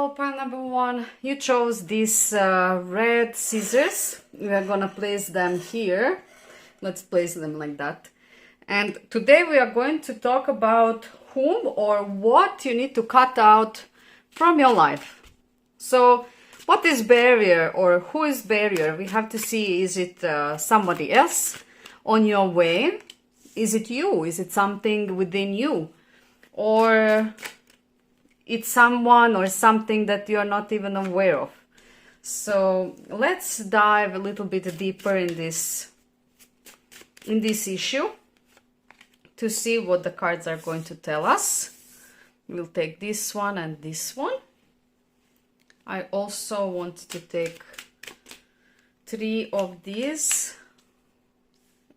So pile number one, you chose these red scissors. We are gonna place them here. Let's place them like that. And today we are going to talk about whom or what you need to cut out from your life. So what is barrier or who is barrier? We have to see, is it somebody else on your way? Is it you? Is it something within you? Or it's someone or something that you're not even aware of. So let's dive a little bit deeper in this issue to see what the cards are going to tell us. We'll take this one and this one. I also want to take 3 of these.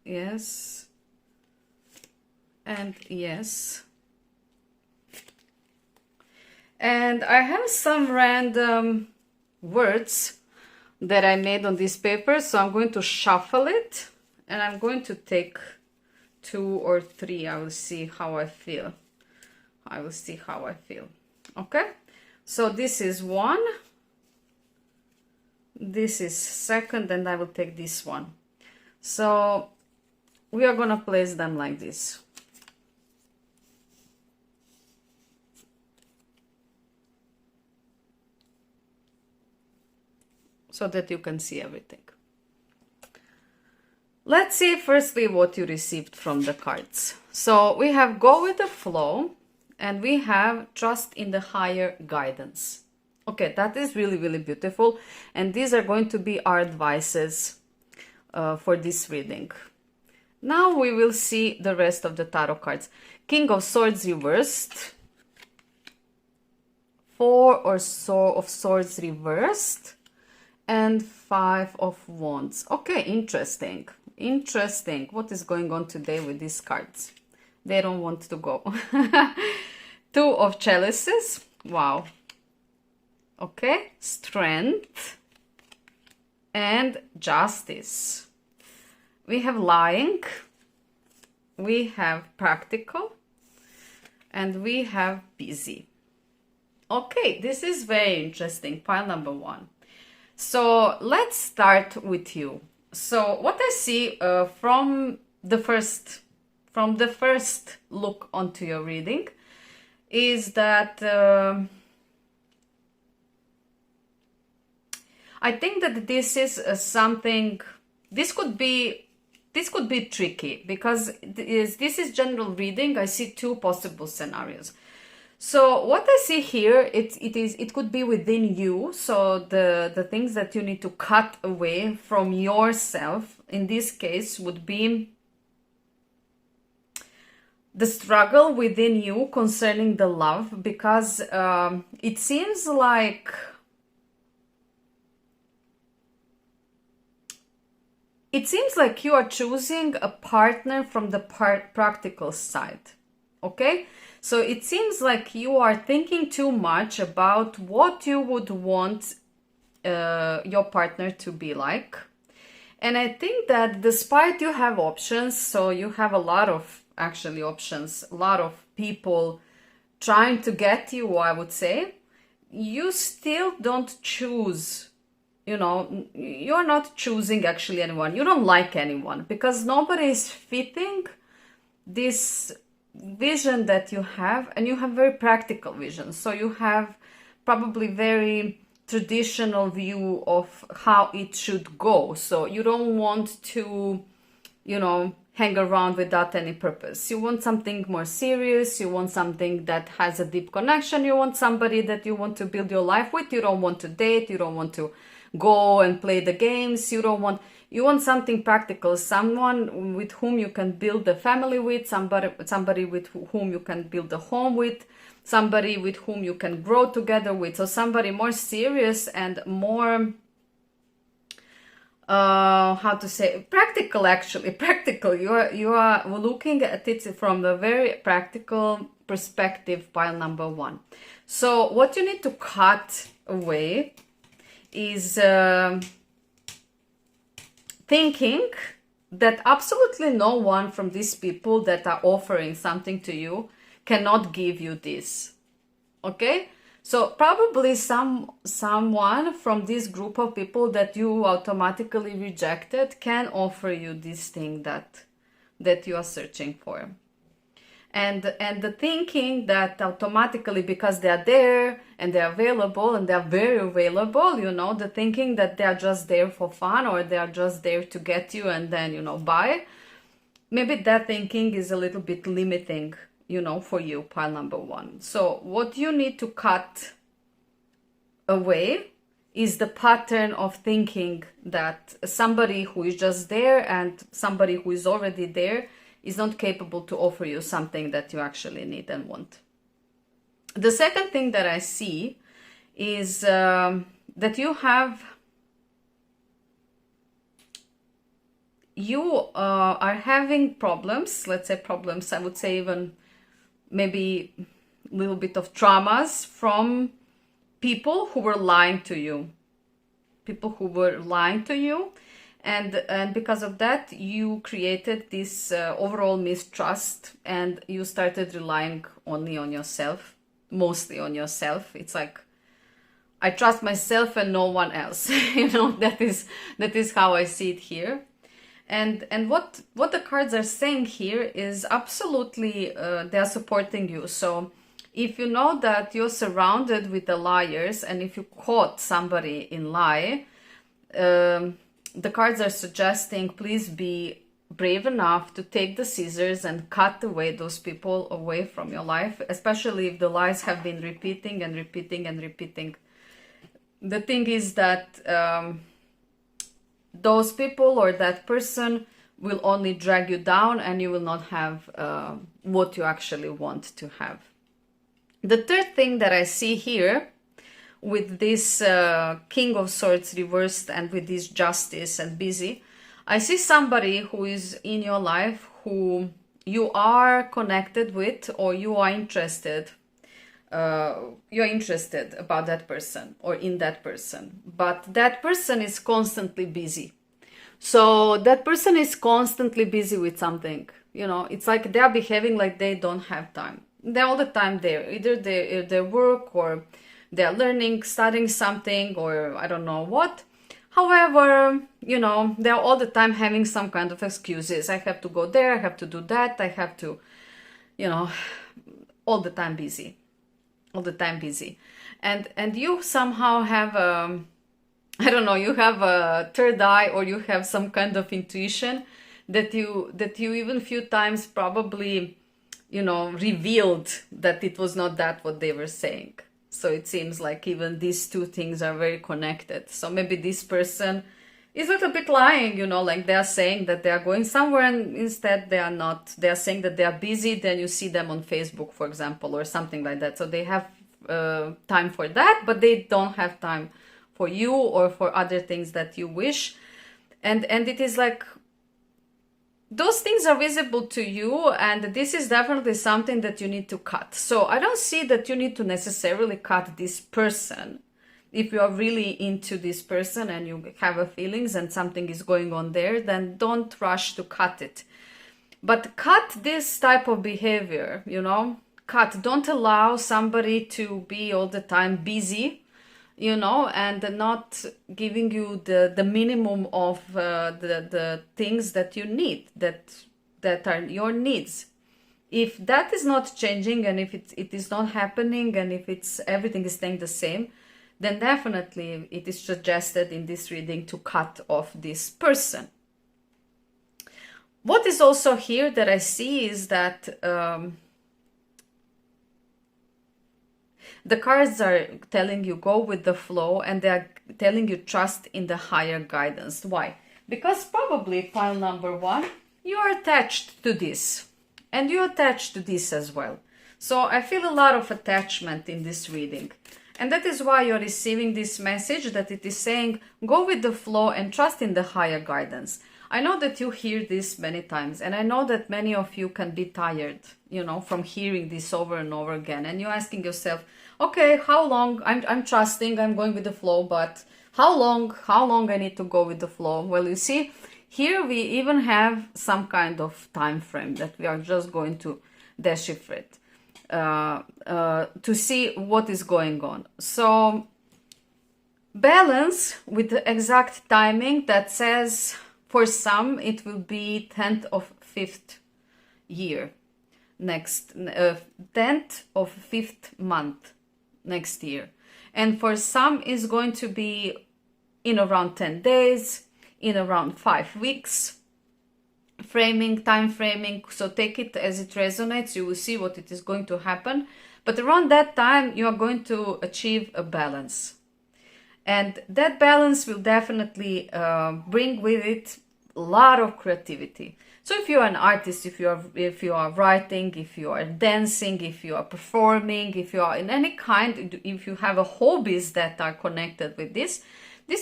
Yes. And yes. And I have some random words that I made on this paper, so I'm going to shuffle it and I'm going to take 2 or 3. I will see how I feel. Okay, so this is 1, this is 2nd, and I will take this one. So we are gonna place them like this. So that you can see everything. Let's see firstly what you received from the cards. So we have go with the flow and we have trust in the higher guidance. Okay, that is really, really beautiful. And these are going to be our advices for this reading. Now we will see the rest of the tarot cards. King of Swords reversed. 4 or so of Swords reversed. And 5 of Wands. Okay, interesting. Interesting. What is going on today with these cards? They don't want to go. 2 of Chalices. Wow. Okay. Strength. And Justice. We have Lying. We have Practical. And we have Busy. Okay, this is very interesting. Pile number 1. So let's start with you. So what I see from the first look onto your reading is that I think that this is something. This could be tricky because this is general reading. I see 2 possible scenarios. So what I see here, it could be within you. So the things that you need to cut away from yourself in this case would be the struggle within you concerning the love, because it seems like you are choosing a partner from the practical side. Okay? So it seems like you are thinking too much about what you would want your partner to be like. And I think that despite you have options, so you have a lot of actually options, a lot of people trying to get you, I would say, you still don't choose, you know, you're not choosing actually anyone. You don't like anyone because nobody is fitting this vision that you have, and you have very practical vision. So you have probably very traditional view of how it should go. So you don't want to, you know, hang around without any purpose. You want something more serious. You want something that has a deep connection. You want somebody that you want to build your life with. You don't want to date. You don't want to go and play the games. You want something practical, someone with whom you can build a family with, somebody with whom you can build a home with, somebody with whom you can grow together with. So somebody more serious and more, how to say, practical actually, practical. You are looking at it from a very practical perspective, pile number 1. So what you need to cut away is thinking that absolutely no one from these people that are offering something to you cannot give you this. Okay? So probably someone from this group of people that you automatically rejected can offer you this thing that you are searching for. And the thinking that automatically, because they are there and they're available and they're very available, the thinking that they are just there for fun, or they are just there to get you and then, buy, maybe that thinking is a little bit limiting, for you, pile number one. So what you need to cut away is the pattern of thinking that somebody who is just there and somebody who is already there is not capable to offer you something that you actually need and want. The second thing that I see is that you are having problems, let's say problems, I would say even maybe a little bit of traumas from people who were lying to you. And because of that, you created this overall mistrust, and you started relying only on yourself, mostly on yourself. It's like, I trust myself and no one else. That is how I see it here. And what the cards are saying here is absolutely they are supporting you. So if you know that you're surrounded with the liars, and if you caught somebody in lie, the cards are suggesting, please be brave enough to take the scissors and cut away those people away from your life, especially if the lies have been repeating and repeating and repeating. The thing is that those people or that person will only drag you down, and you will not have what you actually want to have. The third thing that I see here with this King of Swords reversed and with this Justice and busy, I see somebody who is in your life who you are connected with, or you are interested. You're interested about that person or in that person, but that person is constantly busy. So that person is constantly busy with something. It's like they are behaving like they don't have time. They're all the time there. Either they work, or they're learning, studying something, or I don't know what. However, they're all the time having some kind of excuses. I have to go there, I have to do that, I have to, all the time busy. And you somehow have you have a third eye, or you have some kind of intuition that you even few times probably revealed that it was not that what they were saying. So it seems like even these two things are very connected. So maybe this person is a little bit lying, like they are saying that they are going somewhere, and instead they are not. They are saying that they are busy, then you see them on Facebook, for example, or something like that. So they have time for that, but they don't have time for you or for other things that you wish. And it is like, those things are visible to you, and this is definitely something that you need to cut. So I don't see that you need to necessarily cut this person. If you are really into this person and you have a feelings and something is going on there, then don't rush to cut it. But cut this type of behavior, cut. Don't allow somebody to be all the time busy, and not giving you the minimum of the things that you need, that are your needs. If that is not changing, and if it is not happening, and if everything is staying the same, then definitely it is suggested in this reading to cut off this person. What is also here that I see is that the cards are telling you go with the flow, and they are telling you trust in the higher guidance. Why? Because probably, pile number one, you are attached to this, and you attached to this as well. So I feel a lot of attachment in this reading. And that is why you're receiving this message, that it is saying, go with the flow and trust in the higher guidance. I know that you hear this many times, and I know that many of you can be tired, from hearing this over and over again. And you're asking yourself, okay, how long? I'm trusting, I'm going with the flow, but how long I need to go with the flow? Well, you see, here we even have some kind of time frame that we are just going to decipher it. to see what is going on. So balance with the exact timing that says for some it will be 10th of 5th year next 10th of 5th month next year, and for some is going to be in around 10 days, in around 5 weeks time framing. So take it as it resonates. You will see what it is going to happen, but around that time you are going to achieve a balance, and that balance will definitely bring with it a lot of creativity. So if you're an artist, if you are writing, if you are dancing, if you are performing, if you are in any kind, if you have a hobbies that are connected with this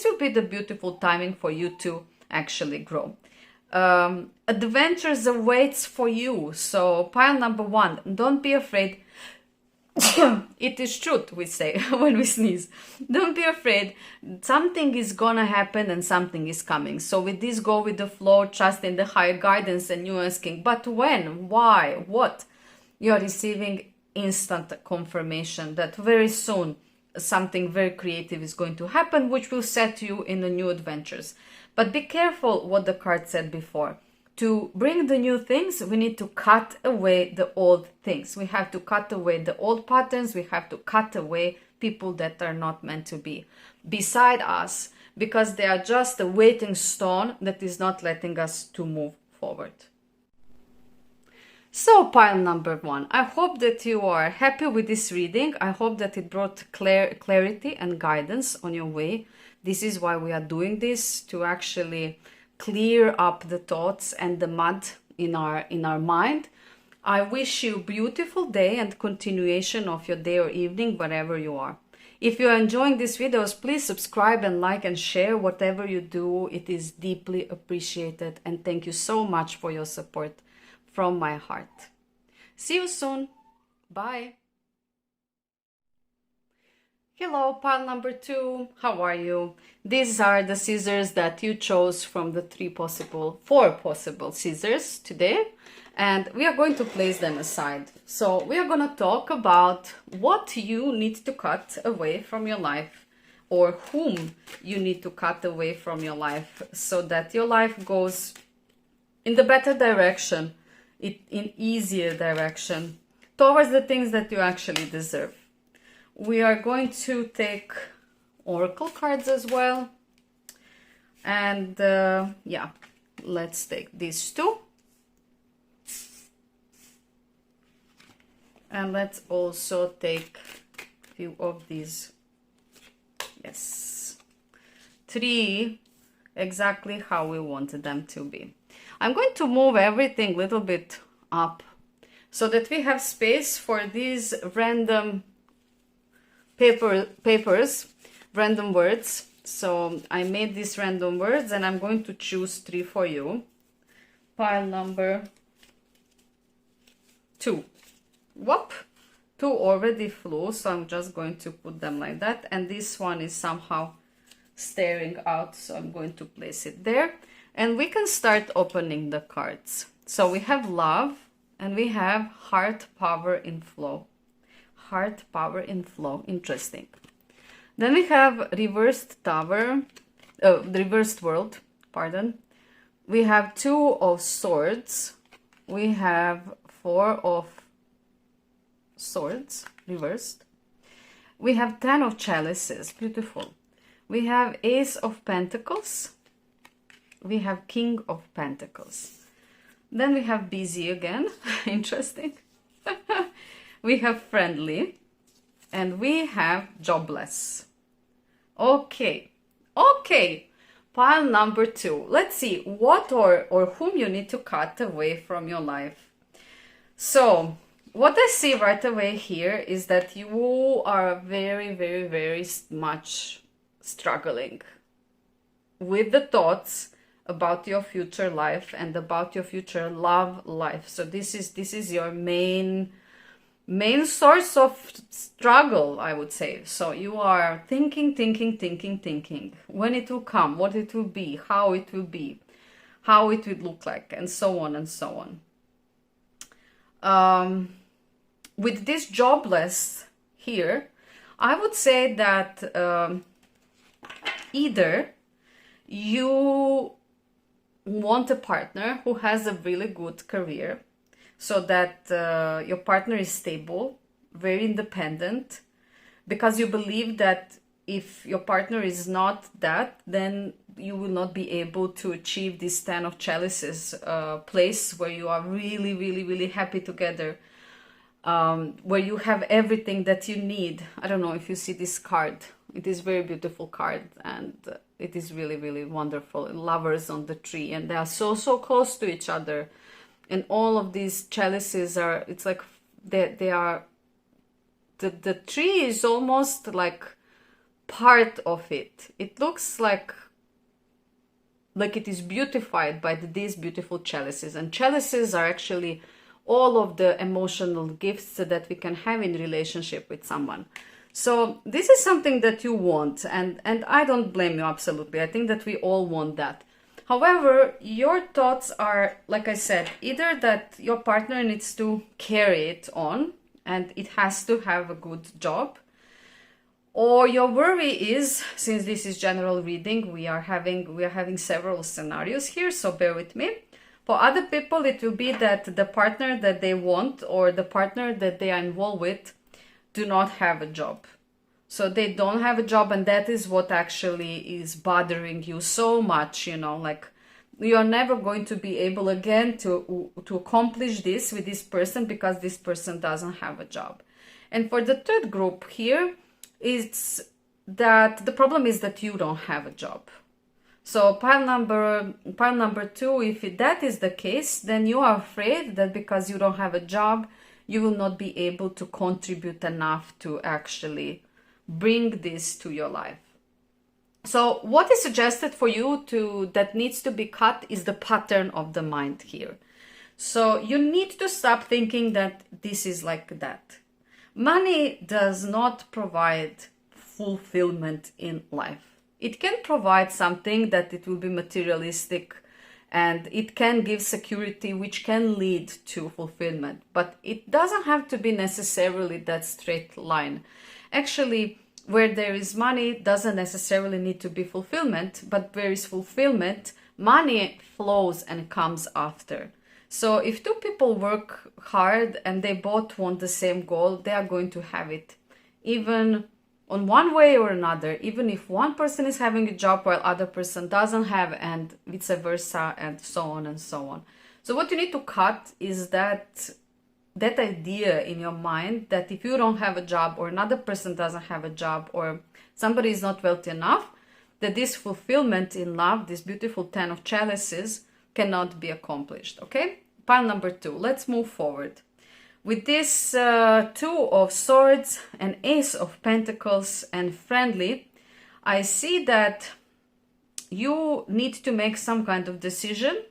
will be the beautiful timing for you to actually grow. Adventures awaits for you. So pile number 1, don't be afraid. It is truth, we say when we sneeze. Don't be afraid. Something is gonna happen and something is coming. So with this, go with the flow, trust in the higher guidance, and you asking, but when, why, what? You are receiving instant confirmation that very soon something very creative is going to happen, which will set you in the new adventures. But be careful what the card said before. To bring the new things, we need to cut away the old things. We have to cut away the old patterns. We have to cut away people that are not meant to be beside us, because they are just a waiting stone that is not letting us to move forward. So pile number 1, I hope that you are happy with this reading. I hope that it brought clarity and guidance on your way. This is why we are doing this, to actually clear up the thoughts and the mud in our mind. I wish you a beautiful day and continuation of your day or evening, wherever you are. If you are enjoying these videos, please subscribe and like and share. Whatever you do, it is deeply appreciated, and thank you so much for your support from my heart. See you soon. Bye. Hello, pile number 2. How are you? These are the scissors that you chose from the 4 possible scissors today, and we are going to place them aside. So we are going to talk about what you need to cut away from your life, or whom you need to cut away from your life, so that your life goes in the better direction, in easier direction, towards the things that you actually deserve. We are going to take oracle cards as well, and yeah, let's take these 2, and let's also take a few of these. Yes, 3, exactly how we wanted them to be. I'm going to move everything a little bit up so that we have space for these random papers, random words. So I made these random words, and I'm going to choose 3 for you. Pile number 2. Whoop! 2 already flew, so I'm just going to put them like that. And this one is somehow staring out, so I'm going to place it there. And we can start opening the cards. So we have love, and we have heart, power in flow. Heart, power in flow. Interesting. Then we have reversed tower, reversed world, pardon. We have 2 of swords. We have 4 of swords, reversed. We have 10 of chalices, beautiful. We have ace of pentacles. We have king of pentacles. Then we have busy again, interesting. We have friendly, and we have jobless. Okay, pile number 2. Let's see what or whom you need to cut away from your life. So what I see right away here is that you are very, very, very much struggling with the thoughts about your future life and about your future love life. So this is your main source of struggle, I would say. So you are thinking when it will come, what it will be, how it will be, how it will look like, and so on and so on. With this jobless here, I would say that either you want a partner who has a really good career, so that your partner is stable, very independent, because you believe that if your partner is not that, then you will not be able to achieve this 10 of chalices place where you are really, really, really happy together, where you have everything that you need. I don't know if you see this card. It is a very beautiful card, and it is really, really wonderful. Lovers on the tree, and they are so, so close to each other. And all of these chalices are, it's like they are, the tree is almost like part of it. It looks like it is beautified by these beautiful chalices. And chalices are actually all of the emotional gifts that we can have in relationship with someone. So this is something that you want, and I don't blame you, absolutely. I think that we all want that. However, your thoughts are, like I said, either that your partner needs to carry it on and it has to have a good job, or your worry is, since this is general reading, we are having several scenarios here, so bear with me. For other people, it will be that the partner that they want or the partner that they are involved with do not have a job. So they don't have a job, and that is what actually is bothering you so much, you know, like you are never going to be able again to accomplish this with this person because this person doesn't have a job. And for the third group here, it's that the problem is that you don't have a job. So pile number 2, if that is the case, then you are afraid that because you don't have a job, you will not be able to contribute enough to actually bring this to your life. So what is suggested for you that needs to be cut is the pattern of the mind here. So you need to stop thinking that this is like that. Money does not provide fulfillment in life. It can provide something that it will be materialistic, and it can give security, which can lead to fulfillment, but it doesn't have to be necessarily that straight line. Actually, where there is money doesn't necessarily need to be fulfillment, but where is fulfillment, money flows and comes after. So if two people work hard and they both want the same goal, they are going to have it, even on one way or another, even if one person is having a job while other person doesn't have, and vice versa, and so on and so on. So what you need to cut is that idea in your mind that if you don't have a job, or another person doesn't have a job, or somebody is not wealthy enough, that this fulfillment in love, this beautiful 10 of chalices, cannot be accomplished. Okay, pile number 2. Let's move forward. With this 2 of swords and ace of pentacles and friendly, I see that you need to make some kind of decision,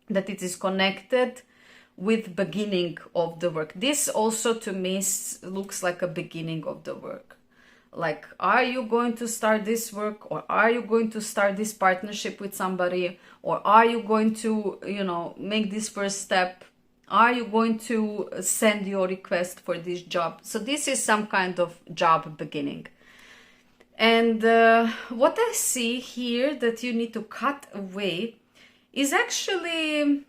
that it is connected with beginning of the work. This also to me looks like a beginning of the work. Like, are you going to start this work, or are you going to start this partnership with somebody, or are you going to, you know, make this first step? Are you going to send your request for this job? So this is some kind of job beginning. And what I see here that you need to cut away is actually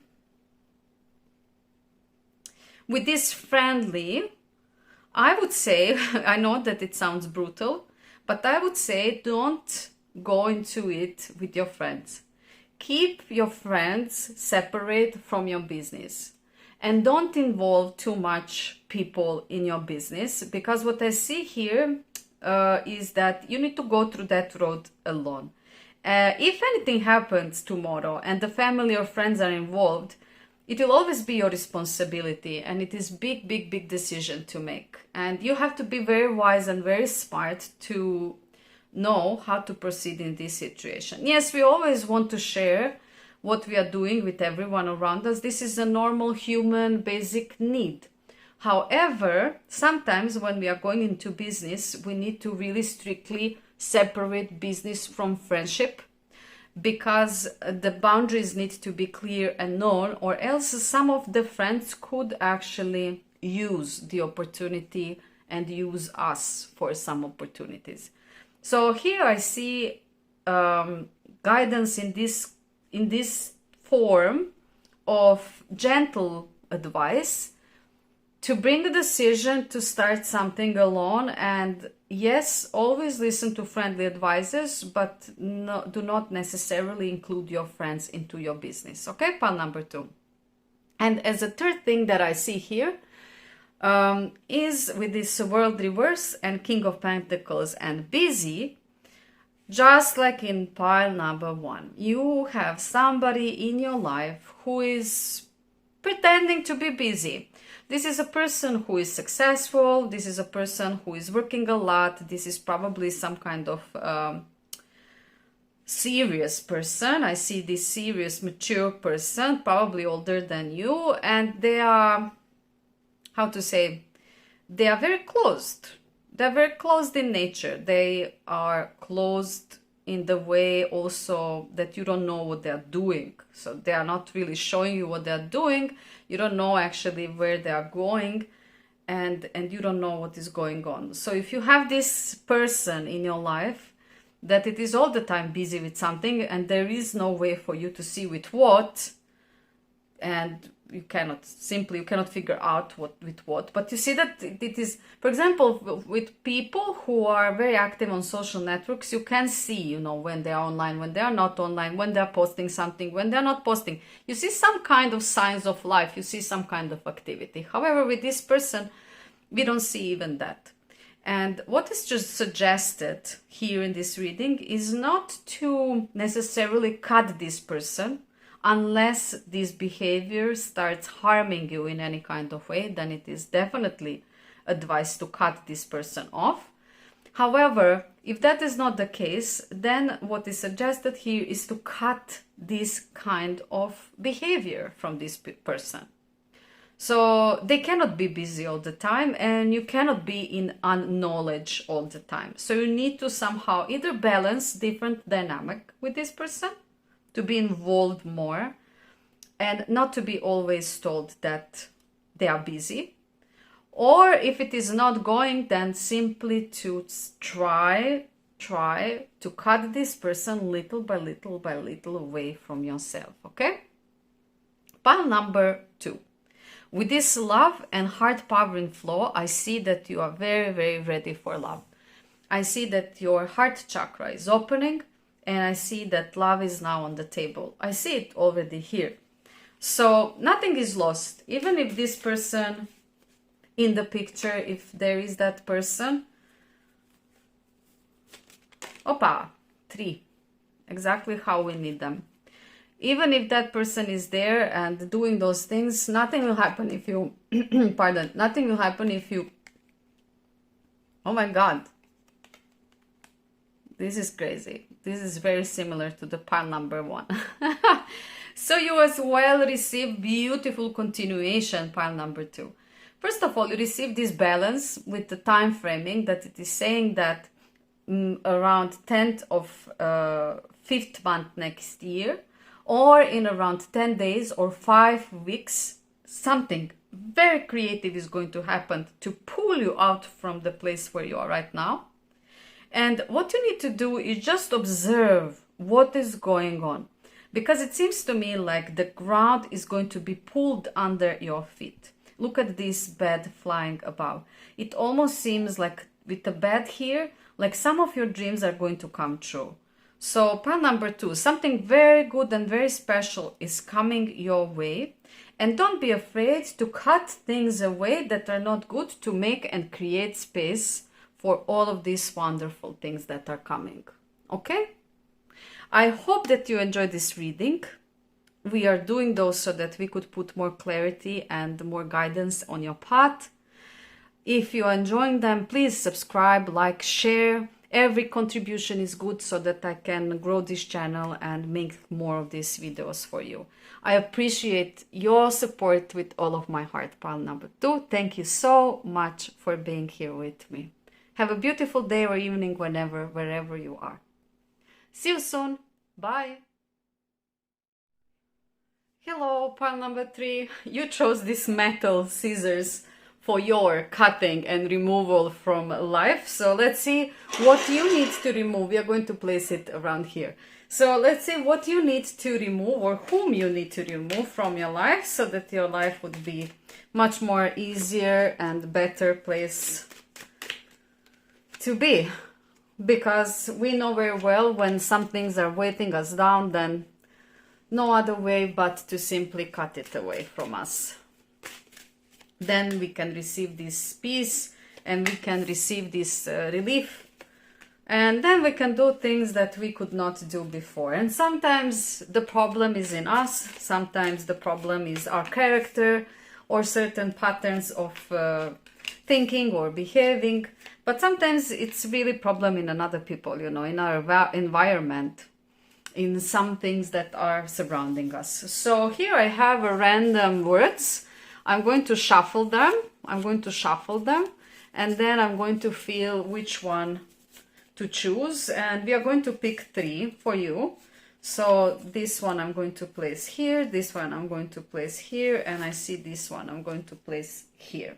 with this friendly, I would say, I know that it sounds brutal, but I would say don't go into it with your friends. Keep your friends separate from your business. And don't involve too much people in your business, because what I see here is that you need to go through that road alone. If anything happens tomorrow and the family or friends are involved, it will always be your responsibility, and it is big decision to make. And you have to be very wise and very smart to know how to proceed in this situation. Yes, we always want to share what we are doing with everyone around us. This is a normal human basic need. However, sometimes when we are going into business, we need to really strictly separate business from friendship, because the boundaries need to be clear and known, or else some of the friends could actually use the opportunity and use us for some opportunities. So here I see guidance in this form of gentle advice to bring a decision to start something alone. And yes, always listen to friendly advisors, but do not necessarily include your friends into your business. Okay, pile number 2. And as a third thing that I see here is with this world reverse and King of Pentacles and busy, just like in pile number 1, you have somebody in your life who is pretending to be busy. This is a person who is successful. This is a person who is working a lot. This is probably some kind of serious person. I see this serious, mature person, probably older than you, and they are, how to say, they are very closed. They're very closed in nature. They are closed in the way also that you don't know what they're doing. So they are not really showing you what they're doing. You don't know actually where they are going, and you don't know what is going on. So if you have this person in your life that it is all the time busy with something and there is no way for you to see with what, and you cannot figure out what with what, but you see that it is, for example, with people who are very active on social networks, you can see, you know, when they are online, when they are not online, when they are posting something, when they are not posting. You see some kind of signs of life, you see some kind of activity. However, with this person, we don't see even that. And what is just suggested here in this reading is not to necessarily cut this person. Unless this behavior starts harming you in any kind of way, then it is definitely advised to cut this person off. However, if that is not the case, then what is suggested here is to cut this kind of behavior from this person. So they cannot be busy all the time, and you cannot be in unknowledge all the time. So you need to somehow either balance different dynamic with this person, to be involved more, and not to be always told that they are busy. Or if it is not going, then simply to try to cut this person little by little away from yourself, okay? Pile number 2. With this love and heart power in flow, I see that you are very, very ready for love. I see that your heart chakra is opening, and I see that love is now on the table. I see it already here. So nothing is lost. Even if this person in the picture, if there is that person. Opa, 3. Exactly how we need them. Even if that person is there and doing those things, nothing will happen if you, pardon, nothing will happen if you, oh my God. This is crazy. This is very similar to the pile number 1. So you as well receive beautiful continuation, pile number 2. First of all, you receive this balance with the time framing that it is saying that around 10th of 5th month next year, or in around 10 days or 5 weeks, something very creative is going to happen to pull you out from the place where you are right now. And what you need to do is just observe what is going on, because it seems to me like the ground is going to be pulled under your feet. Look at this bed flying above. It almost seems like with the bed here, like some of your dreams are going to come true. So pile number 2, something very good and very special is coming your way. And don't be afraid to cut things away that are not good to make and create space for all of these wonderful things that are coming. Okay? I hope that you enjoyed this reading. We are doing those so that we could put more clarity and more guidance on your path. If you are enjoying them, please subscribe, like, share. Every contribution is good so that I can grow this channel and make more of these videos for you. I appreciate your support with all of my heart, pile number 2. Thank you so much for being here with me. Have a beautiful day or evening wherever you are. See you soon. Bye. Hello, pile number 3. You chose this metal scissors for your cutting and removal from life. So let's see what you need to remove. We are going to place it around here. So let's see what you need to remove, or whom you need to remove from your life, so that your life would be much more easier and better place to be. Because we know very well when some things are weighting us down, then no other way but to simply cut it away from us. Then we can receive this peace and we can receive this relief. And then we can do things that we could not do before. And sometimes the problem is in us. Sometimes the problem is our character or certain patterns of thinking or behaving. But sometimes it's really problem in another people, you know, in our environment, in some things that are surrounding us. So here I have a random words. I'm going to shuffle them. And then I'm going to feel which one to choose. And we are going to pick 3 for you. So this one I'm going to place here. This one I'm going to place here. And I see this one I'm going to place here.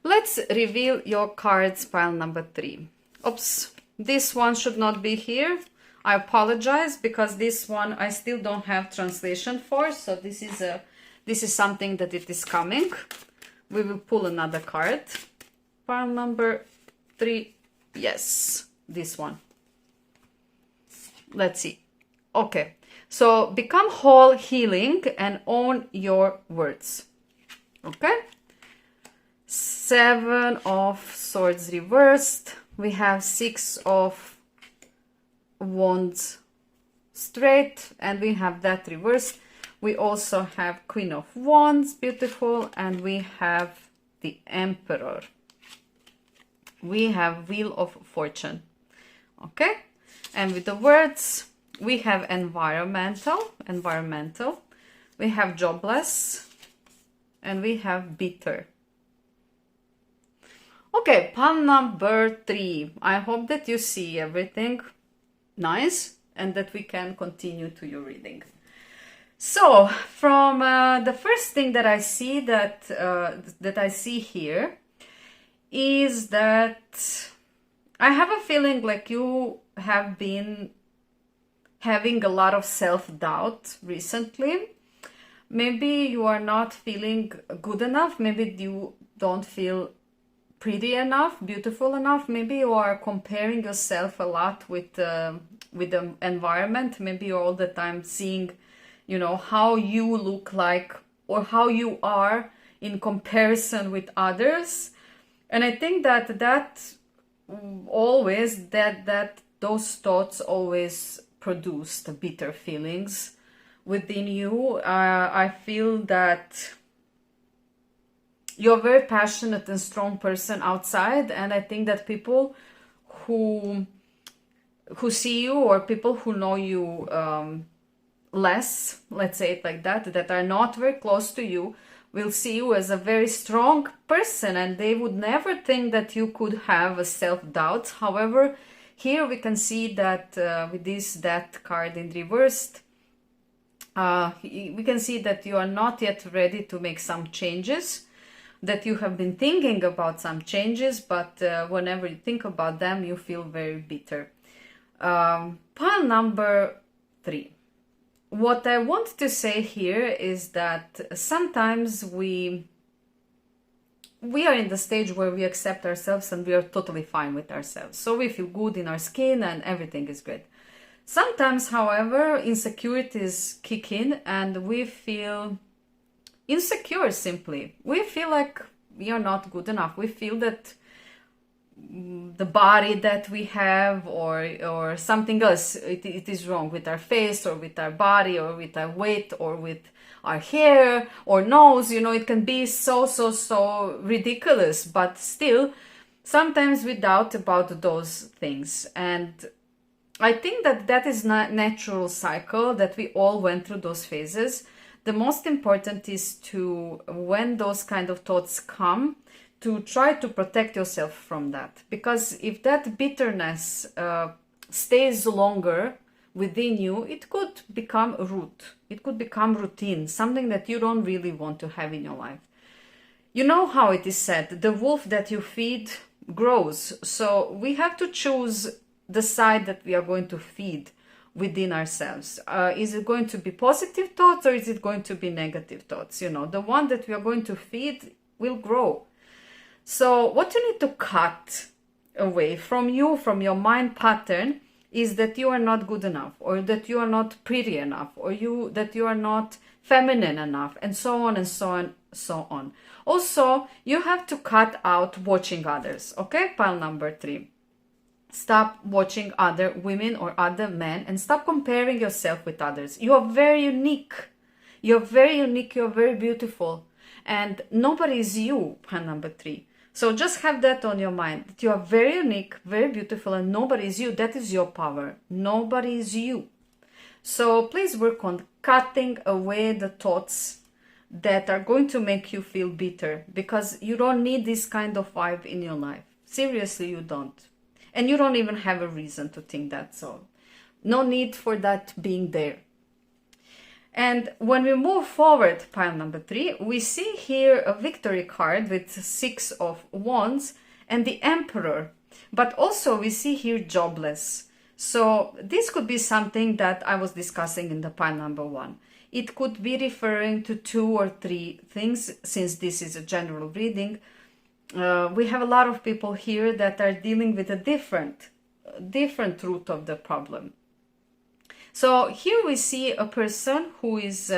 Let's reveal your cards, pile number 3. Oops, this one should not be here. I apologize, because this one I still don't have translation for. So this is something that it is coming. We will pull another card. Pile number 3. Yes, this one. Let's see. Okay, so become whole, healing, and own your words. Okay. 7 of Swords reversed. We have 6 of Wands straight, and we have that reversed. We also have Queen of Wands, beautiful, and we have the Emperor. We have Wheel of Fortune. Okay, and with the words, we have environmental. We have jobless, and we have bitter. Okay, pile number 3. I hope that you see everything nice and that we can continue to your reading. So, from the first thing that I see that I see here is that I have a feeling like you have been having a lot of self-doubt recently. Maybe you are not feeling good enough. Maybe you don't feel pretty enough, beautiful enough. Maybe you are comparing yourself a lot with the environment. Maybe you're all the time seeing, you know, how you look like or how you are in comparison with others. And I think that those thoughts always produce the bitter feelings within you. I feel that you're a very passionate and strong person outside, and I think that people who see you, or people who know you less, let's say it like that are not very close to you, will see you as a very strong person, and they would never think that you could have a self-doubt. However, here we can see that with this Death card in reversed, we can see that you are not yet ready to make some changes, that you have been thinking about some changes, but whenever you think about them, you feel very bitter. Pile number 3. What I want to say here is that sometimes we are in the stage where we accept ourselves and we are totally fine with ourselves. So we feel good in our skin and everything is good. Sometimes, however, insecurities kick in and we feel insecure simply. We feel like we are not good enough. We feel that the body that we have or something else, it is wrong with our face or with our body or with our weight or with our hair or nose. You know, it can be so ridiculous, but still sometimes we doubt about those things. And I think that is not natural cycle, that we all went through those phases. The most important is to, when those kind of thoughts come, to try to protect yourself from that. Because if that bitterness stays longer within you, it could become a root. It could become routine, something that you don't really want to have in your life. You know how it is said, the wolf that you feed grows. So we have to choose the side that we are going to feed within ourselves. Is it going to be positive thoughts or is it going to be negative thoughts? You know, the one that we are going to feed will grow. So what you need to cut away from you, from your mind pattern, is that you are not good enough, or that you are not pretty enough, or that you are not feminine enough, and so on and so on, so on. Also, you have to cut out watching others. Okay, pile number 3. Stop watching other women or other men and stop comparing yourself with others. You are very unique. You're very unique. You're very beautiful. And nobody is you, pile number 3. So just have that on your mind, that you are very unique, very beautiful, and nobody is you. That is your power. Nobody is you. So please work on cutting away the thoughts that are going to make you feel bitter, because you don't need this kind of vibe in your life. Seriously, you don't. And you don't even have a reason to think that. So no need for that being there. And when we move forward, pile number 3, we see here a victory card with 6 of wands and the emperor. But also we see here jobless. So this could be something that I was discussing in the pile number 1. It could be referring to 2 or 3 things, since this is a general reading. We have a lot of people here that are dealing with a different root of the problem. So here we see a person who is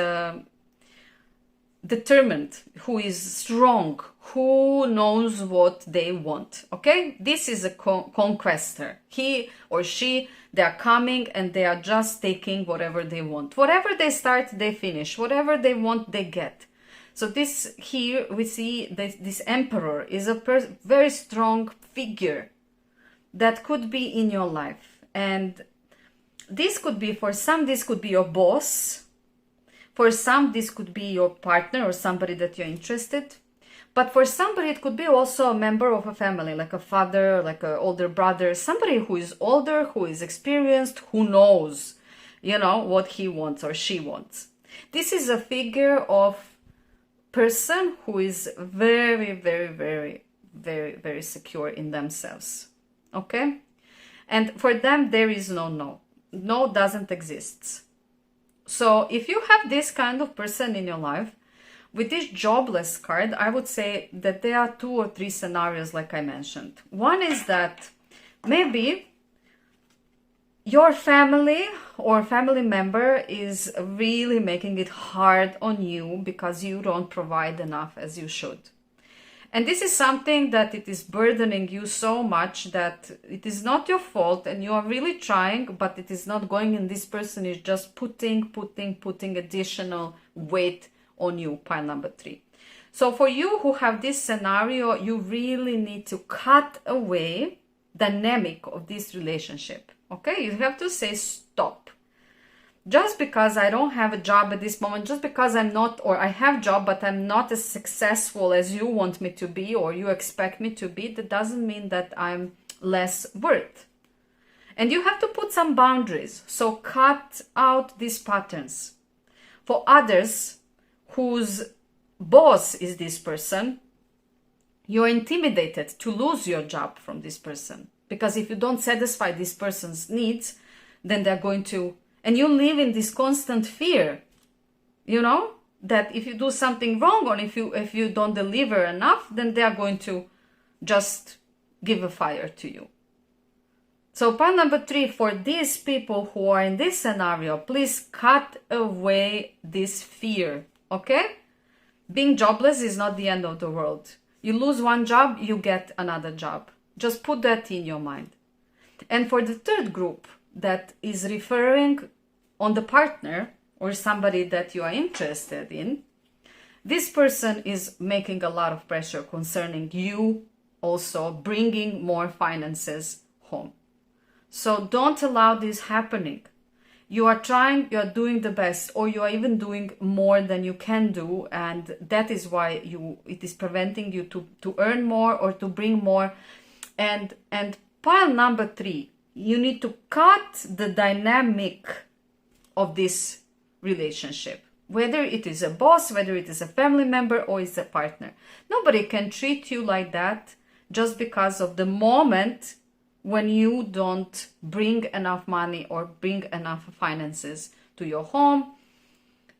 determined, who is strong, who knows what they want. Okay, this is a conquestor. He or she, they are coming and they are just taking whatever they want. Whatever they start, they finish. Whatever they want, they get. So this here we see this emperor is a very strong figure that could be in your life. And this could be, for some, this could be your boss. For some, this could be your partner or somebody that you're interested. But for somebody, it could be also a member of a family, like a father, like an older brother, somebody who is older, who is experienced, who knows, you know, what he wants or she wants. This is a figure of person who is very, very, very, very, very secure in themselves. Okay? And for them, there is no no. No doesn't exist. So if you have this kind of person in your life, with this jobless card, I would say that there are 2 or 3 scenarios like I mentioned. One is that maybe your family or family member is really making it hard on you because you don't provide enough as you should. And this is something that it is burdening you so much that it is not your fault and you are really trying, but it is not going, and this person is just putting additional weight on you, pile number 3. So for you who have this scenario, you really need to cut away the dynamic of this relationship. Okay, you have to say stop. Just because I don't have a job at this moment, just because I'm not, or I have a job but I'm not as successful as you want me to be or you expect me to be, that doesn't mean that I'm less worth. And you have to put some boundaries. So cut out these patterns. For others whose boss is this person, you're intimidated to lose your job from this person. Because if you don't satisfy this person's needs, then they're going to, and you live in this constant fear, you know, that if you do something wrong or if you don't deliver enough, then they are going to just give a fire to you. So point number 3, for these people who are in this scenario, please cut away this fear, okay? Being jobless is not the end of the world. You lose one job, you get another job. Just put that in your mind. And for the third group that is referring on the partner or somebody that you are interested in, this person is making a lot of pressure concerning you also bringing more finances home. So don't allow this happening. You are trying, you are doing the best, or you are even doing more than you can do, and that is why it is preventing you to earn more or to bring more. And pile number 3, you need to cut the dynamic of this relationship. Whether it is a boss, whether it is a family member, or it's a partner. Nobody can treat you like that just because of the moment when you don't bring enough money or bring enough finances to your home.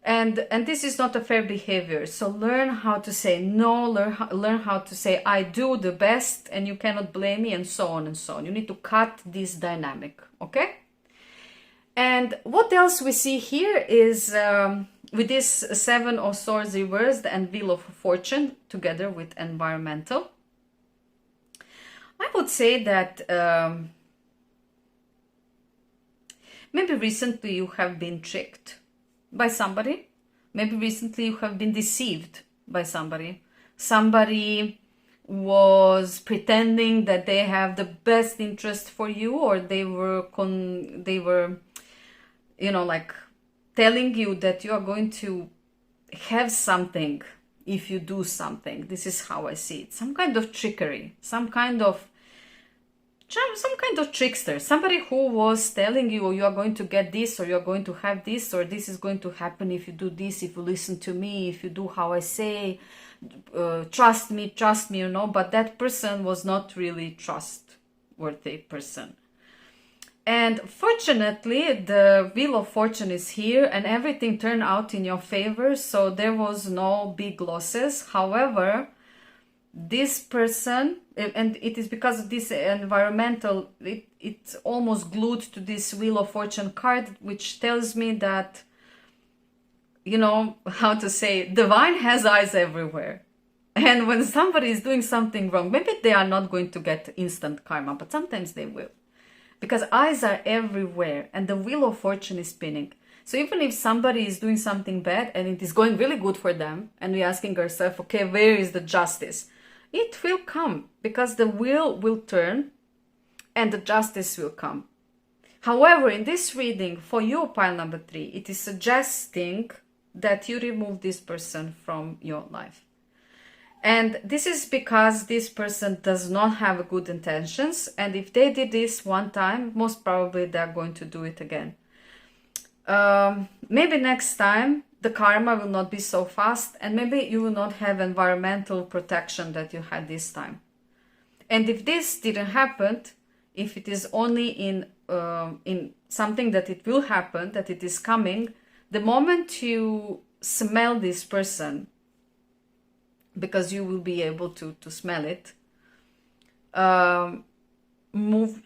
And this is not a fair behavior. So learn how to say no, learn how to say I do the best and you cannot blame me, and so on and so on. You need to cut this dynamic, okay? And what else we see here is with this 7 of Swords reversed and Wheel of Fortune together with environmental. I would say that maybe recently you have been tricked by somebody. Maybe recently you have been deceived by somebody. Somebody was pretending that they have the best interest for you, or they were you know, like telling you that you are going to have something if you do something. This is how I see it. Some kind of trickery, some kind of trickster, somebody who was telling you, you are going to get this, or you're going to have this, or this is going to happen if you do this, if you listen to me, if you do how I say, trust me, you know. But that person was not really trustworthy person. And fortunately, the Wheel of Fortune is here and everything turned out in your favor. So there was no big losses. However, this person, and it is because of this environmental, it's almost glued to this Wheel of Fortune card, which tells me that, you know, how to say, divine has eyes everywhere. And when somebody is doing something wrong, maybe they are not going to get instant karma, but sometimes they will. Because eyes are everywhere and the Wheel of Fortune is spinning. So even if somebody is doing something bad and it is going really good for them, and we're asking ourselves, okay, where is the justice? It will come, because the wheel will turn and the justice will come. However, in this reading, for you, pile number 3, it is suggesting that you remove this person from your life. And this is because this person does not have good intentions. And if they did this one time, most probably they're going to do it again. Maybe next time the karma will not be so fast, and maybe you will not have environmental protection that you had this time. And if this didn't happen, if it is only in something that it will happen, that it is coming, the moment you smell this person, because you will be able to smell it, move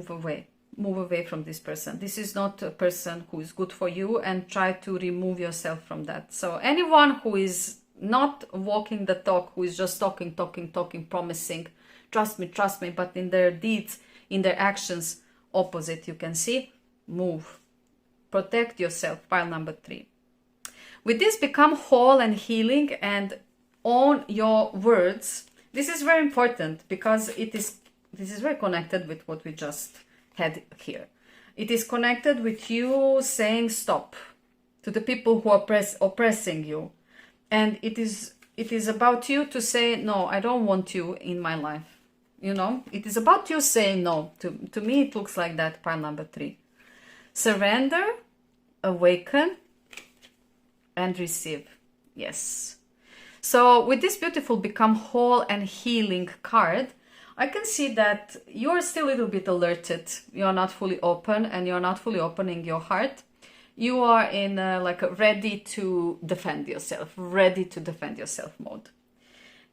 away from this person. This is not a person who is good for you, and try to remove yourself from that. So anyone who is not walking the talk, who is just talking, promising, trust me, but in their deeds, in their actions, opposite, you can see, move. Protect yourself, pile number 3. With this, become whole and healing and own your words. This is very important because this is very connected with what we just had here. It is connected with you saying stop to the people who are oppressing you. And it is about you to say, no, I don't want you in my life. You know, it is about you saying no. To me, it looks like that, pile number 3. Surrender, awaken, and receive. Yes. So with this beautiful become whole and healing card, I can see that you're still a little bit alerted. You're not fully open, and you're not fully opening your heart. You are in like a ready to defend yourself mode.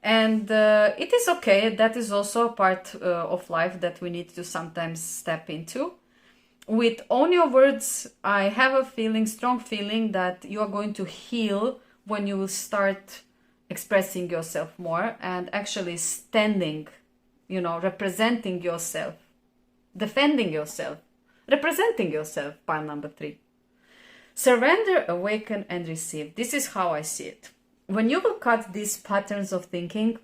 And it is okay. That is also a part of life that we need to sometimes step into. With own your words, I have a strong feeling that you are going to heal when you will start expressing yourself more and actually standing, you know, representing yourself, defending yourself, representing yourself, pile number 3. Surrender, awaken, and receive. This is how I see it. When you will cut these patterns of thinking,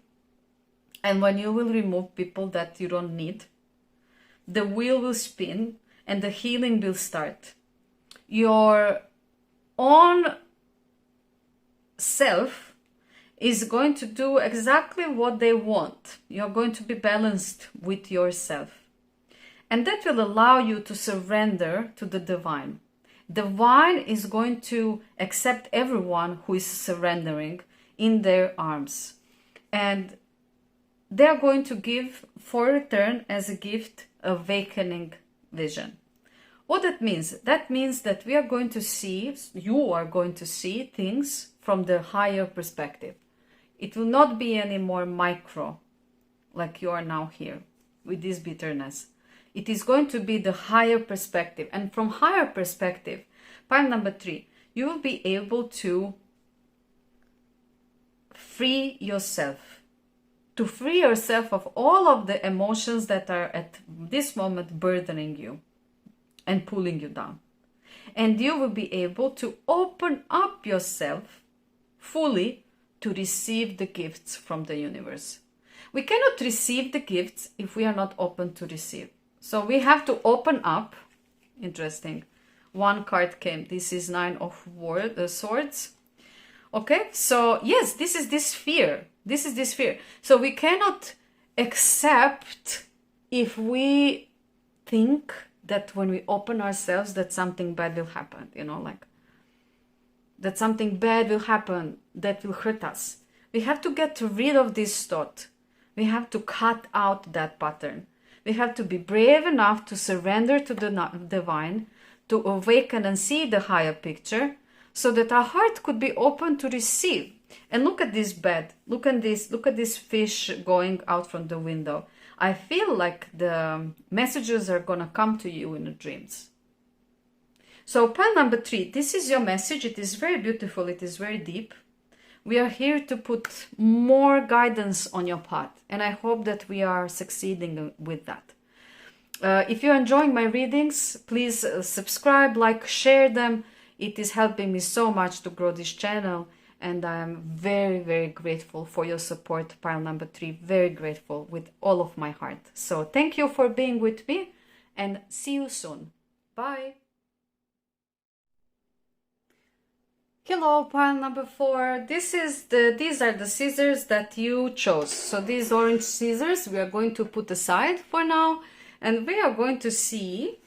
and when you will remove people that you don't need, the wheel will spin and the healing will start. Your own self is going to do exactly what they want. You're going to be balanced with yourself. And that will allow you to surrender to the divine. Divine is going to accept everyone who is surrendering in their arms. And they are going to give for return as a gift awakening vision. What that means? That means that we are going to see, you are going to see things from the higher perspective. It will not be any more micro, like you are now here with this bitterness. It is going to be the higher perspective. And from higher perspective, pile number 3, you will be able to free yourself. To free yourself of all of the emotions that are at this moment burdening you and pulling you down. And you will be able to open up yourself fully to receive the gifts from the universe. We cannot receive the gifts if we are not open to receive. So we have to open up. Interesting. One card came. This is 9 of Swords. Okay, so yes, this is this fear. This is this fear. So we cannot accept if we think that when we open ourselves that something bad will happen, like that something bad will happen that will hurt us. We have to get rid of this thought. We have to cut out that pattern. We have to be brave enough to surrender to the divine, to awaken and see the higher picture, so that our heart could be open to receive. And look at this bed. Look at this fish going out from the window. I feel like the messages are going to come to you in the dreams. So pile number 3, this is your message. It is very beautiful. It is very deep. We are here to put more guidance on your path. And I hope that we are succeeding with that. If you're enjoying my readings, please subscribe, like, share them. It is helping me so much to grow this channel. And I am very, very grateful for your support, pile number 3. Very grateful with all of my heart. So thank you for being with me and see you soon. Bye. Hello, pile number 4. These are the scissors that you chose. So these orange scissors we are going to put aside for now. And we are going to see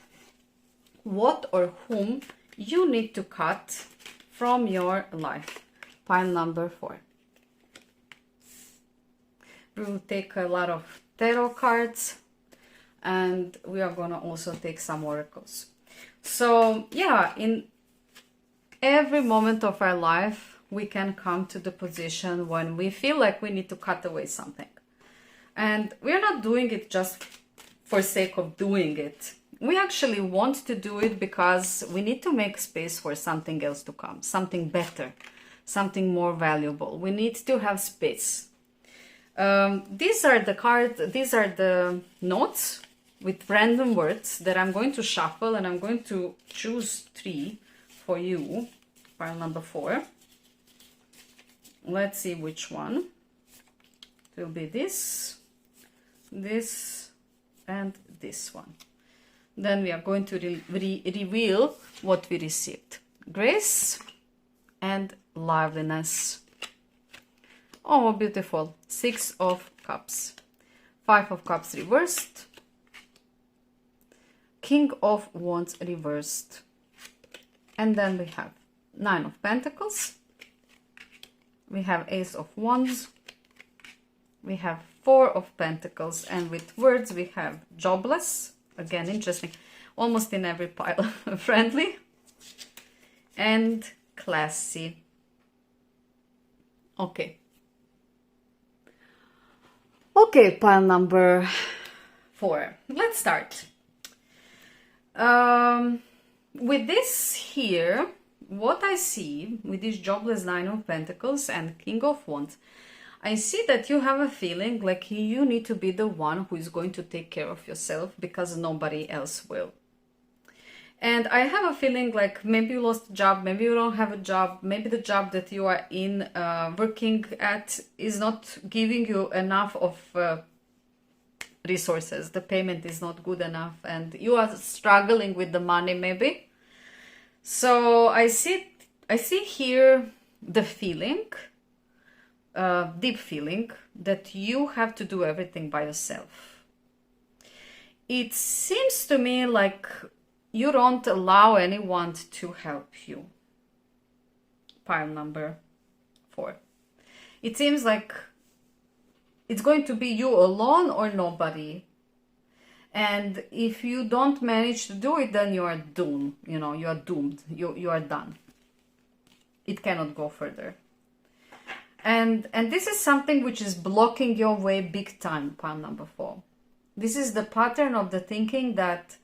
what or whom you need to cut from your life. Pile number 4. We will take a lot of tarot cards and we are going to also take some oracles. So yeah, in every moment of our life, we can come to the position when we feel like we need to cut away something. And we're not doing it just for sake of doing it. We actually want to do it because we need to make space for something else to come, something better, something more valuable. We need to have space. These are the cards, these are the notes with random words that I'm going to shuffle, and I'm going to choose 3 for you, pile number 4. Let's see which one. It will be this, this, and this one. Then we are going to reveal what we received. Grace and liveliness. Oh, beautiful. 6 of Cups. 5 of Cups reversed. King of Wands reversed. And then we have 9 of Pentacles. We have Ace of Wands. We have 4 of Pentacles. And with words we have jobless. Again, interesting. Almost in every pile. Friendly. And classy. Okay. Okay, pile number 4. Let's start. With this here, what I see with this jobless 9 of Pentacles and King of Wands, I see that you have a feeling like you need to be the one who is going to take care of yourself because nobody else will. And I have a feeling like maybe you lost a job, maybe you don't have a job, maybe the job that you are in working at is not giving you enough of resources. The payment is not good enough and you are struggling with the money maybe. So I see here the feeling, deep feeling that you have to do everything by yourself. It seems to me like you don't allow anyone to help you. Pile number 4. It seems like it's going to be you alone or nobody. And if you don't manage to do it, then you are doomed. You know, you are doomed. You are done. It cannot go further. And this is something which is blocking your way big time, pile number 4. This is the pattern of the thinking that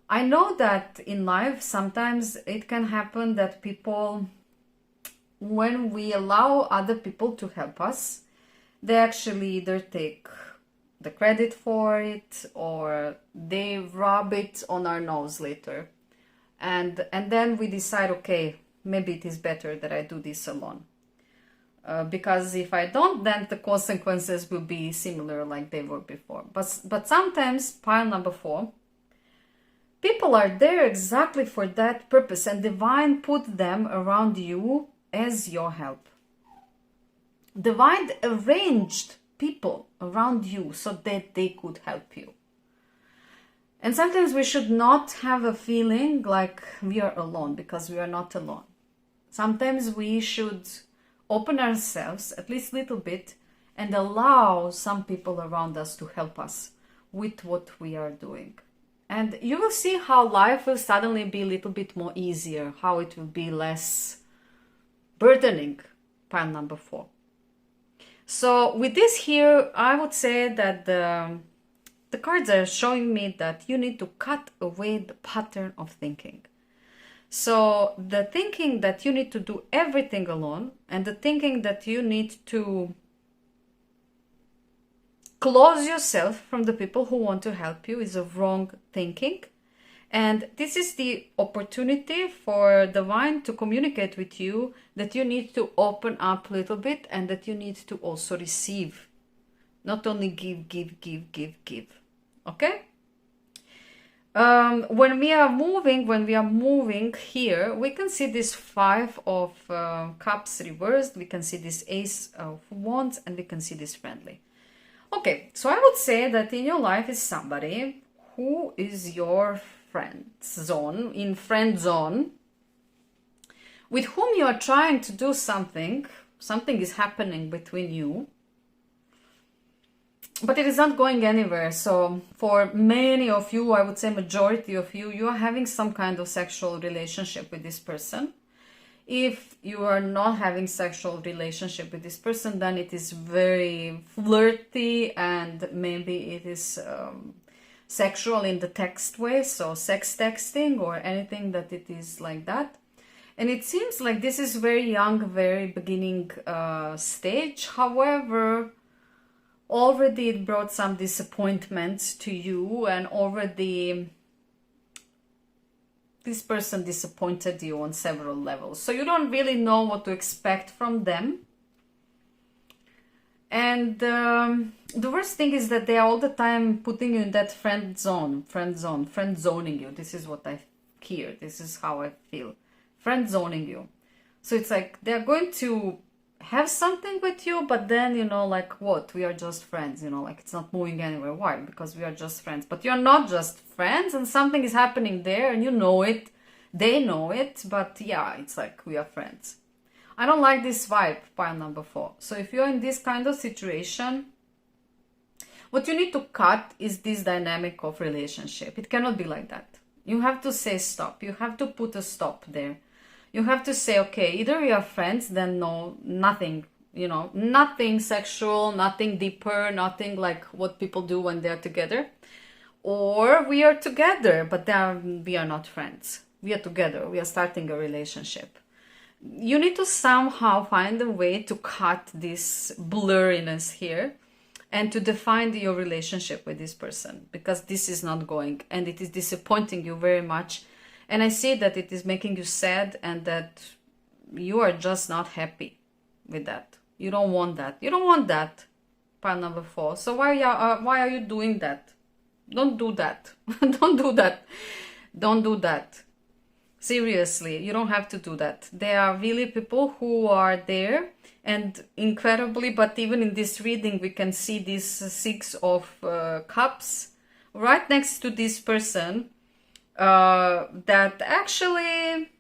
I know that in life sometimes it can happen that people, when we allow other people to help us, they actually either take the credit for it or they rub it on our nose later. And then we decide, okay, maybe it is better that I do this alone. Because if I don't, then the consequences will be similar like they were before. But sometimes, pile number 4, people are there exactly for that purpose, and divine put them around you as your help. Divine arranged people around you so that they could help you. And sometimes we should not have a feeling like we are alone, because we are not alone. Sometimes we should open ourselves at least a little bit and allow some people around us to help us with what we are doing. And you will see how life will suddenly be a little bit more easier, how it will be less burdening, pile number 4. So with this here, I would say that the cards are showing me that you need to cut away the pattern of thinking. So the thinking that you need to do everything alone, and the thinking that you need to close yourself from the people who want to help you, is a wrong thinking. And this is the opportunity for divine to communicate with you that you need to open up a little bit, and that you need to also receive. Not only give. Okay? When we are moving here, we can see this 5 of cups reversed, we can see this Ace of Wands, and we can see this friendly. Okay, so I would say that in your life is somebody who is your friend zone, with whom you are trying to do something is happening between you, but it is not going anywhere. So for many of you, I would say majority of you, you are having some kind of sexual relationship with this person. If you are not having sexual relationship with this person, then it is very flirty, and maybe it is sexual in the text way, so sex texting or anything that it is like that. And it seems like this is very young, very beginning stage. However, already it brought some disappointments to you, and already this person disappointed you on several levels. So you don't really know what to expect from them. And the worst thing is that they are all the time putting you in that friend zoning you. This is what I hear. This is how I feel. Friend zoning you. So it's like they're going to have something with you, but then, you know, like, what? We are just friends, you know, like it's not moving anywhere. Why? Because we are just friends. But you're not just friends, and something is happening there, and you know it. They know it, but yeah, it's like we are friends. I don't like this vibe, pile number 4. So if you're in this kind of situation, what you need to cut is this dynamic of relationship. It cannot be like that. You have to say stop. You have to put a stop there. You have to say, okay, either we are friends, then no, nothing, you know, nothing sexual, nothing deeper, nothing like what people do when they're together. Or we are together, but we are not friends. We are together. We are starting a relationship. You need to somehow find a way to cut this blurriness here and to define your relationship with this person, because this is not going, and it is disappointing you very much. And I see that it is making you sad, and that you are just not happy with that. You don't want that. You don't want that, pile number 4. So why are you doing that? Don't do that. Don't do that. Don't do that. Seriously, you don't have to do that. There are really people who are there, and incredibly, but even in this reading, we can see this 6 of Cups right next to this person. that actually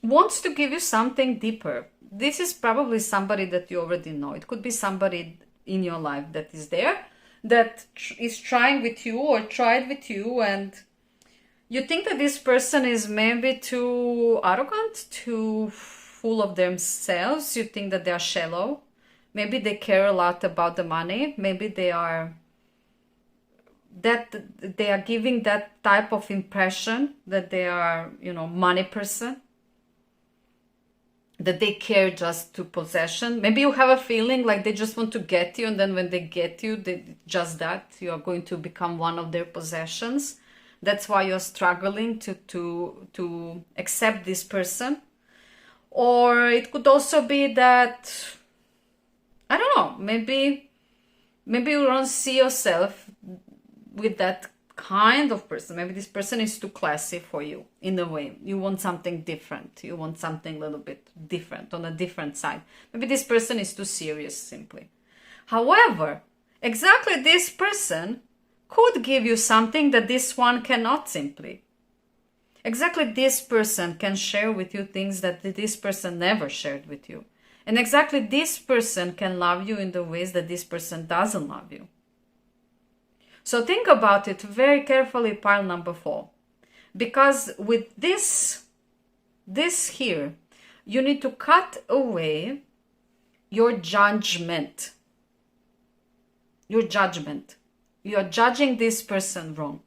wants to give you something deeper. This is probably somebody that you already know. It could be somebody in your life that is there, that is trying with you or tried with you, and you think that this person is maybe too arrogant, too full of themselves. You think that they are shallow. Maybe they care a lot about the money. Maybe they are giving that type of impression that they are, money person, that they care just to possession. Maybe you have a feeling like they just want to get you, and then when they get you, you are going to become one of their possessions. That's why you're struggling to accept this person. Or it could also be that, I don't know, maybe you don't see yourself with that kind of person. Maybe this person is too classy for you in a way. You want something different. You want something a little bit different, on a different side. Maybe this person is too serious simply. However, exactly this person could give you something that this one cannot simply. Exactly this person can share with you things that this person never shared with you. And exactly this person can love you in the ways that this person doesn't love you. So think about it very carefully, pile number 4. Because with this here, you need to cut away your judgment. Your judgment. You are judging this person wrong.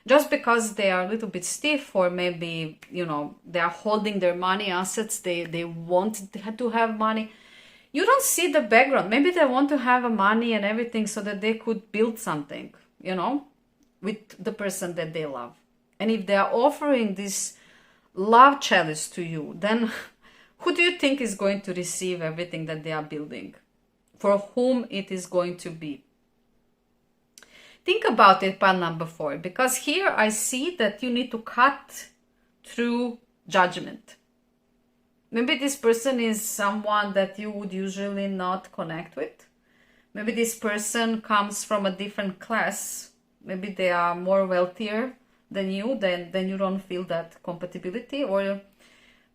Just because they are a little bit stiff, or maybe, they are holding their money assets, they want to have money. You don't see the background. Maybe they want to have money and everything so that they could build something, with the person that they love. And if they are offering this love chalice to you, then who do you think is going to receive everything that they are building? For whom it is going to be? Think about it, pile number 4, because here I see that you need to cut through judgment. Maybe this person is someone that you would usually not connect with. Maybe this person comes from a different class. Maybe they are more wealthier than you, then you don't feel that compatibility. Or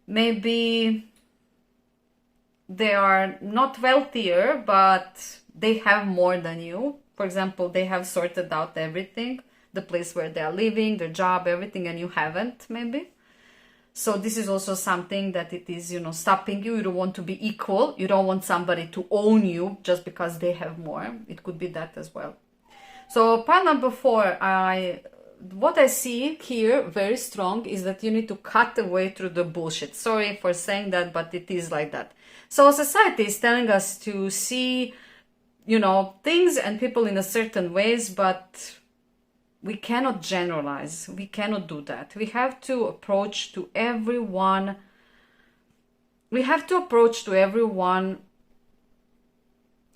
maybe they are not wealthier, but they have more than you. For example, they have sorted out everything, the place where they are living, their job, everything, and you haven't, maybe. So this is also something that it is, stopping you. You don't want to be equal. You don't want somebody to own you just because they have more. It could be that as well. So pile number 4, what I see here very strong is that you need to cut away through the bullshit. Sorry for saying that, but it is like that. So society is telling us to see, things and people in a certain ways, but we cannot generalize. We cannot do that. We have to approach to everyone.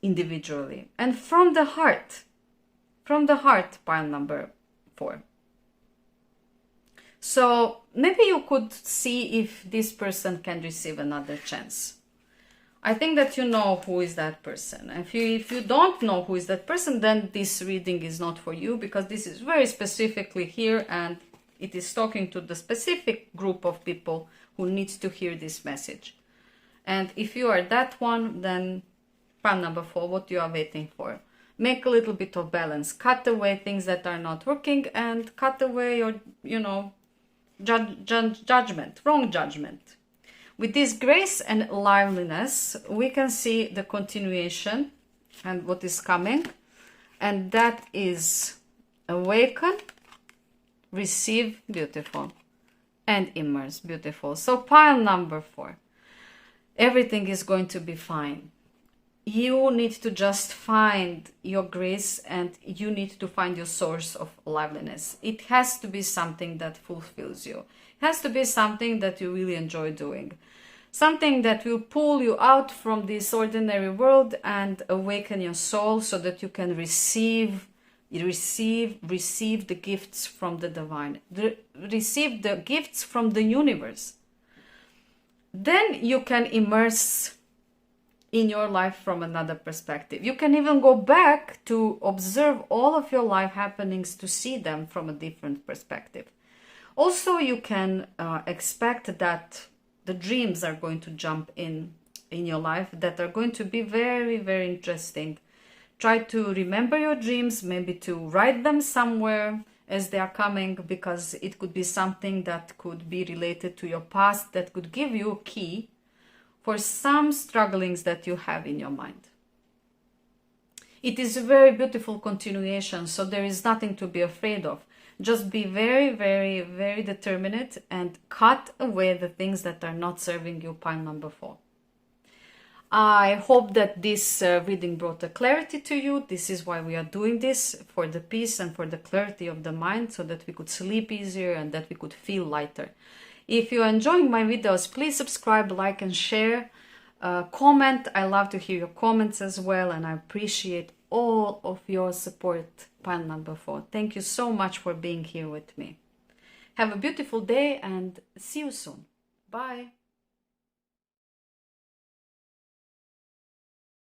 Individually and from the heart. From the heart, pile number 4. So maybe you could see if this person can receive another chance. I think that you know who is that person. If you don't know who is that person, then this reading is not for you, because this is very specifically here and it is talking to the specific group of people who needs to hear this message. And if you are that one, then pile number 4, what you are waiting for? Make a little bit of balance. Cut away things that are not working and cut away your, judgment, wrong judgment. With this grace and liveliness, we can see the continuation and what is coming. And that is awaken, receive, beautiful, and immerse, beautiful. So pile number 4, everything is going to be fine. You need to just find your grace and you need to find your source of liveliness. It has to be something that fulfills you. It has to be something that you really enjoy doing. Something that will pull you out from this ordinary world and awaken your soul so that you can receive the gifts from the divine, receive the gifts from the universe. Then you can immerse in your life from another perspective. You can even go back to observe all of your life happenings to see them from a different perspective. Also, you can expect that the dreams are going to jump in your life that are going to be very, very interesting. Try to remember your dreams, maybe to write them somewhere as they are coming, because it could be something that could be related to your past that could give you a key for some strugglings that you have in your mind. It is a very beautiful continuation, so there is nothing to be afraid of. Just be very, very, very determined and cut away the things that are not serving you, pile number 4. I hope that this reading brought a clarity to you. This is why we are doing this, for the peace and for the clarity of the mind, so that we could sleep easier and that we could feel lighter. If you're enjoying my videos, please subscribe, like and share. Comment. I love to hear your comments as well, and I appreciate all of your support, pile number 4. Thank you so much for being here with me. Have a beautiful day and see you soon. Bye.